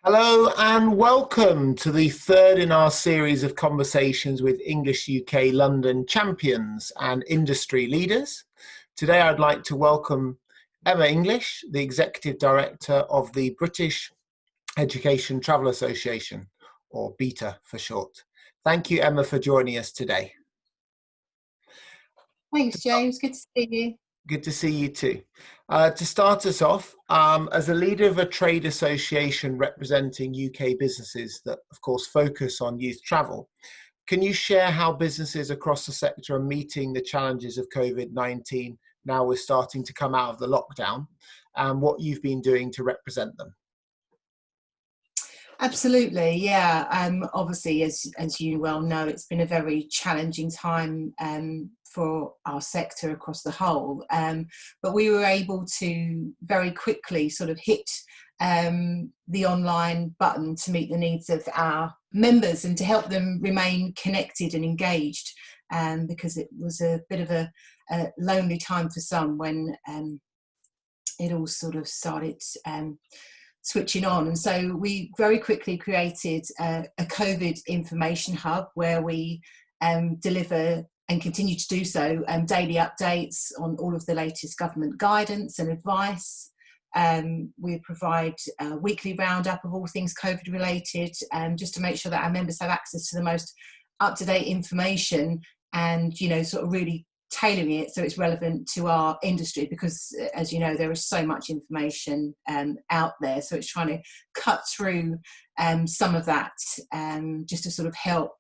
Hello and welcome to the third in our series of conversations with English UK London champions and industry leaders. Today I'd like to welcome Emma English, the Executive Director of the British Education Travel Association, or BETA for short. Thank you, Emma, for joining us today. Thanks, James. Good to see you. Good to see you too. To start us off, as a leader of a trade association representing UK businesses that, of course, focus on youth travel, can you share how businesses across the sector are meeting the challenges of COVID-19 now we're starting to come out of the lockdown, and what you've been doing to represent them? Absolutely, yeah. Obviously, as you well know, it's been a very challenging time for our sector across the whole. But we were able to very quickly sort of hit the online button to meet the needs of our members and to help them remain connected and engaged, because it was a bit of a lonely time for some when it all sort of started switching on. And so we very quickly created a COVID information hub where we deliver and continue to do so daily updates on all of the latest government guidance and advice. We provide a weekly roundup of all things COVID related, just to make sure that our members have access to the most up-to-date information and, you know, sort of really tailoring it so it's relevant to our industry, because as you know, there is so much information out there, so it's trying to cut through some of that just to sort of help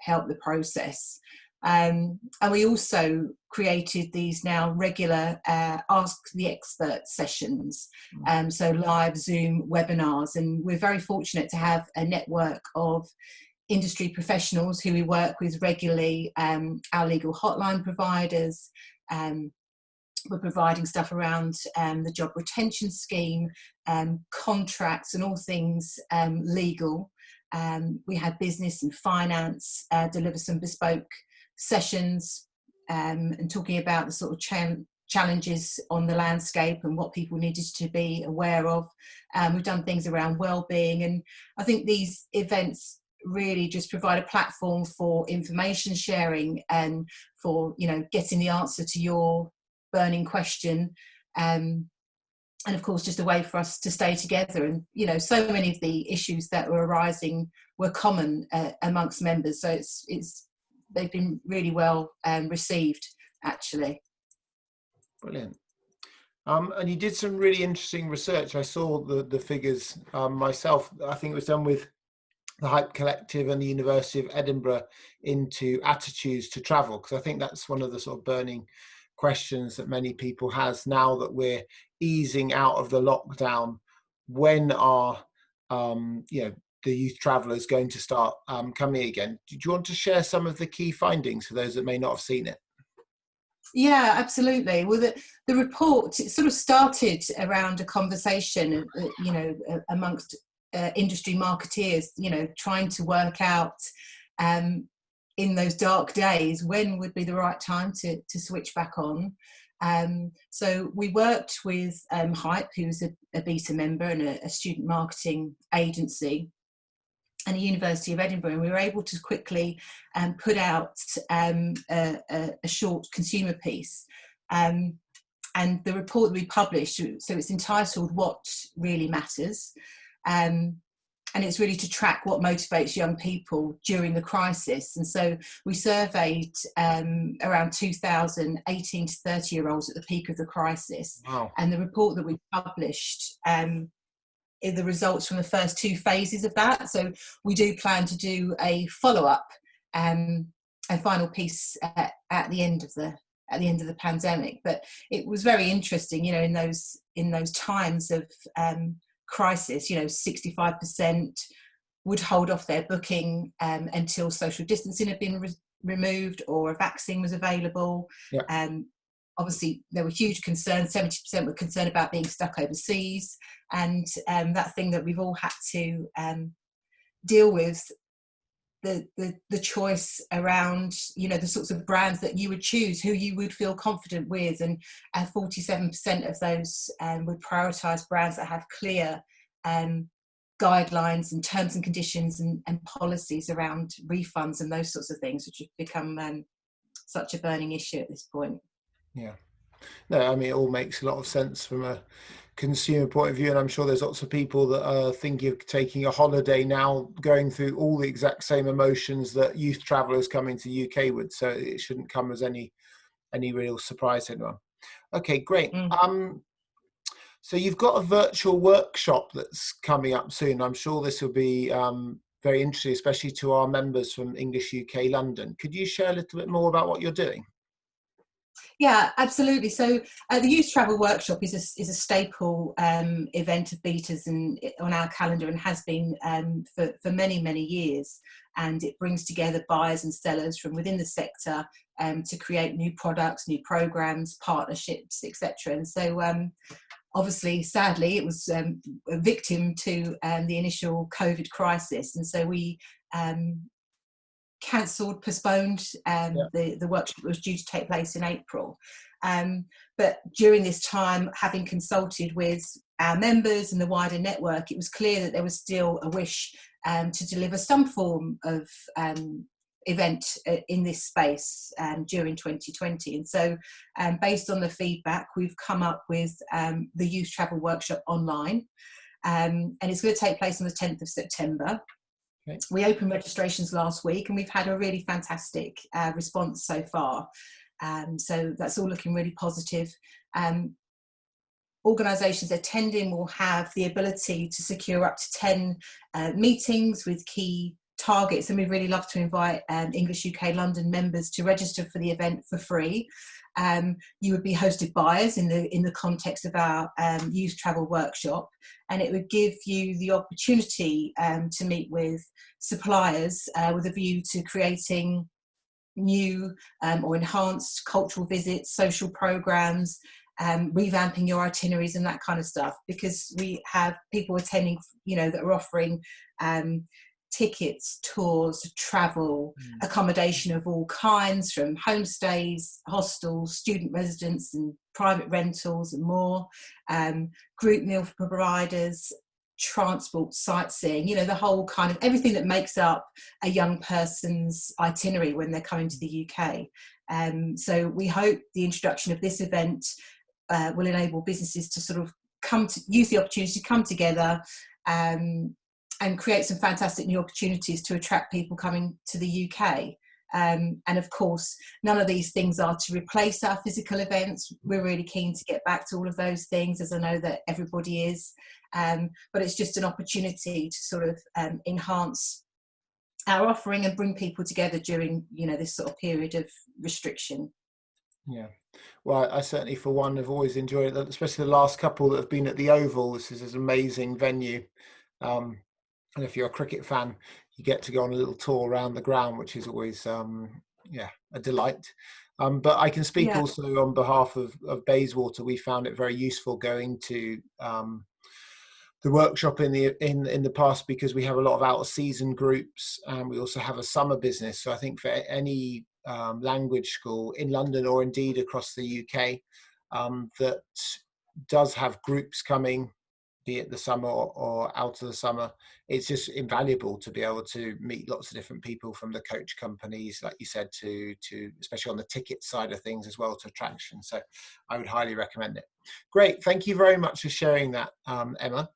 the process. And we also created these now regular Ask the Expert sessions, so live Zoom webinars, and we're very fortunate to have a network of industry professionals who we work with regularly, our legal hotline providers. We're providing stuff around the job retention scheme, contracts and all things legal. We had business and finance deliver some bespoke sessions and talking about the sort of challenges on the landscape and what people needed to be aware of. We've done things around well-being, and I think these events really just provide a platform for information sharing and for, you know, getting the answer to your burning question, and of course just a way for us to stay together. And you know, so many of the issues that were arising were common amongst members, so they've been really well received, actually. Brilliant. And you did some really interesting research. I saw the figures myself. I think it was done with the Hype Collective and the University of Edinburgh into attitudes to travel, because I think that's one of the sort of burning questions that many people has now that we're easing out of the lockdown. When are the youth travellers going to start coming again? Do you want to share some of the key findings for those that may not have seen it? Yeah, absolutely. Well, the report, it sort of started around a conversation, you know, amongst industry marketeers, you know, trying to work out in those dark days when would be the right time to switch back on. So we worked with Hype, who's a BETA member and a student marketing agency, and the University of Edinburgh, and we were able to quickly put out a short consumer piece. And the report that we published, so it's entitled What Really Matters. And it's really to track what motivates young people during the crisis. And so we surveyed around 2,000 18 to 30-year-olds at the peak of the crisis. Wow. And the report that we published is the results from the first two phases of that. So we do plan to do a follow-up, a final piece at the end of the pandemic. But it was very interesting, you know, in those times of crisis, you know, 65% would hold off their booking until social distancing had been removed or a vaccine was available. Yeah. Obviously, there were huge concerns. 70% were concerned about being stuck overseas, and that thing that we've all had to deal with, the choice around, you know, the sorts of brands that you would choose, who you would feel confident with, and 47% of those would prioritise brands that have clear guidelines and terms and conditions and policies around refunds and those sorts of things, which have become such a burning issue at this point. Yeah. No, I mean, it all makes a lot of sense from a consumer point of view, and I'm sure there's lots of people that are thinking of taking a holiday now, going through all the exact same emotions that youth travellers coming to UK would. So it shouldn't come as any real surprise to anyone. Okay, great. So you've got a virtual workshop that's coming up soon. I'm sure this will be very interesting, especially to our members from English UK London. Could you share a little bit more about what you're doing? Yeah, absolutely. So the Youth Travel Workshop is a staple event of Beta's and on our calendar, and has been for many, many years. And it brings together buyers and sellers from within the sector to create new products, new programs, partnerships, etc. And so obviously, sadly, it was a victim to the initial COVID crisis. And so we cancelled, postponed the workshop that was due to take place in April. But during this time, having consulted with our members and the wider network, it was clear that there was still a wish to deliver some form of event in this space during 2020. And so based on the feedback, we've come up with the Youth Travel Workshop online, and it's going to take place on the 10th of September. Okay. We opened registrations last week, and we've had a really fantastic response so far. So that's all looking really positive. Organisations attending will have the ability to secure up to 10 meetings with key targets, and we'd really love to invite English UK London members to register for the event for free. You would be hosted buyers in the context of our youth travel workshop, and it would give you the opportunity to meet with suppliers with a view to creating new or enhanced cultural visits, social programs, revamping your itineraries and that kind of stuff, because we have people attending, that are offering tickets, tours, travel, accommodation of all kinds, from homestays, hostels, student residence and private rentals and more, group meal providers, transport, sightseeing, the whole kind of everything that makes up a young person's itinerary when they're coming to the UK. So we hope the introduction of this event will enable businesses to sort of use the opportunity to come together and create some fantastic new opportunities to attract people coming to the UK. And of course, none of these things are to replace our physical events. We're really keen to get back to all of those things, as I know that everybody is. But it's just an opportunity to sort of enhance our offering and bring people together during, this sort of period of restriction. Yeah. Well, I certainly, for one, have always enjoyed it, especially the last couple that have been at the Oval. This is an amazing venue. And if you're a cricket fan, you get to go on a little tour around the ground, which is always, a delight. But I can speak also on behalf of Bayswater. We found it very useful going to the workshop in the past, because we have a lot of out of season groups, and we also have a summer business. So I think for any language school in London, or indeed across the UK, that does have groups coming, be it the summer or out of the summer, it's just invaluable to be able to meet lots of different people, from the coach companies, like you said, to especially on the ticket side of things as well, to attraction. So I would highly recommend it. Great. Thank you very much for sharing that, Emma.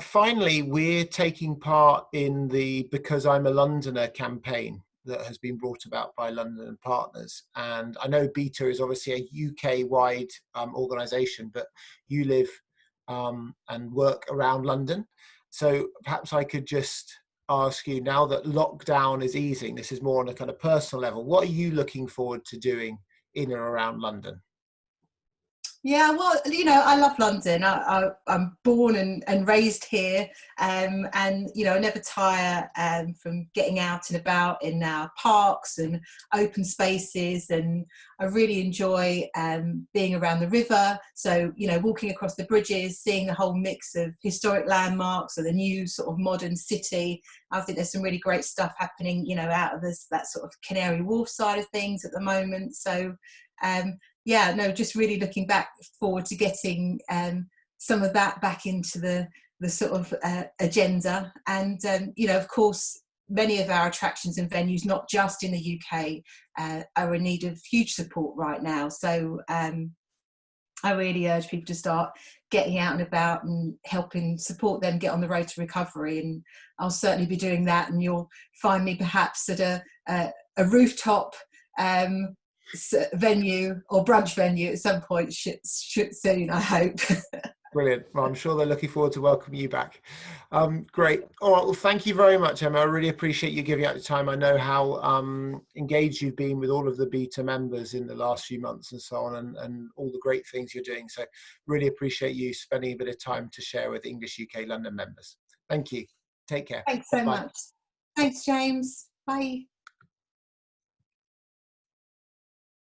Finally, we're taking part in the Because I'm a Londoner campaign that has been brought about by London and Partners. And I know Beta is obviously a UK-wide organisation, but you live and work around London. So perhaps I could just ask you, now that lockdown is easing, this is more on a kind of personal level, what are you looking forward to doing in and around London? Yeah, well, I love London. I'm born and raised here, and I never tire from getting out and about in our parks and open spaces, and I really enjoy being around the river. So, walking across the bridges, seeing the whole mix of historic landmarks and the new sort of modern city. I think there's some really great stuff happening, out of that sort of Canary Wharf side of things at the moment. So, just really looking forward to getting some of that back into the the sort of agenda. And you know, of course, many of our attractions and venues, not just in the UK, are in need of huge support right now. So I really urge people to start getting out and about and helping support them get on the road to recovery. And I'll certainly be doing that. And you'll find me perhaps at a rooftop venue or brunch venue at some point soon, I hope. Brilliant. Well, I'm sure they're looking forward to welcoming you back. Great. All right. Well, thank you very much, Emma. I really appreciate you giving out the time. I know how engaged you've been with all of the beta members in the last few months and so on, and all the great things you're doing. So really appreciate you spending a bit of time to share with English UK London members. Thank you. Take care. Thanks so Bye. much. Thanks, James. Bye.